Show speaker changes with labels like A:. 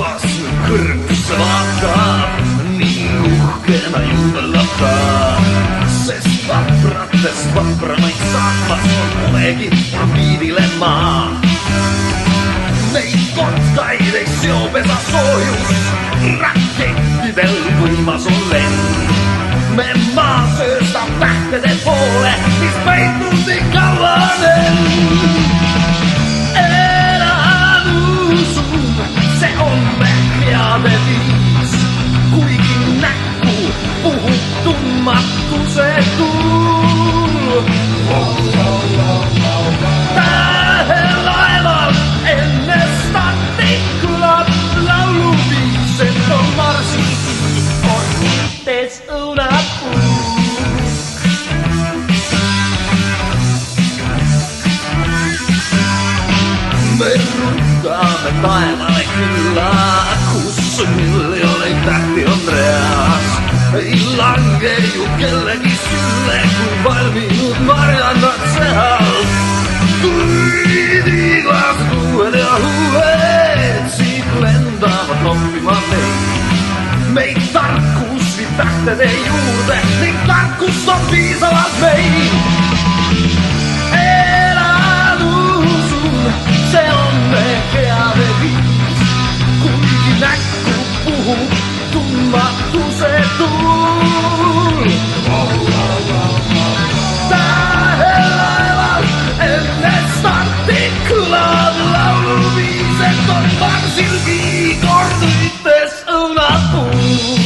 A: taivas kõrgusse vaatab, nii uhkena juubelata, sest vapratest vapramaid saatmas polegi orbiidilemma. Neid kotkaid ei seo pesa soojus, rakettidel võimas on lend. Me maa sööstab tähtede poole, mis peitub nii kauanen. Elad usun, see on me heade viis, kuigi näkku puhub tundmatuse tuul. Tähelaeval enne starti kõlab lauluviis, et on marsis orbites õunapuu. Me rutame taevale külla, kus miljoneid tähti on reas. Ei lange ju kellegi sülle, kui valminud marjannad seal. Kuid iglas kuued ja huued siit lendavad noppima meid. Meid tarkus viib tähtede juurde ning tarkust on piisavalt meid. Elad usun, see on me heade viis, kuigi näkku puhub tundmatuse tuul. Tähelaeval enne starti kõlab lauluviis, et on marsilgi kord ütes õunapuu.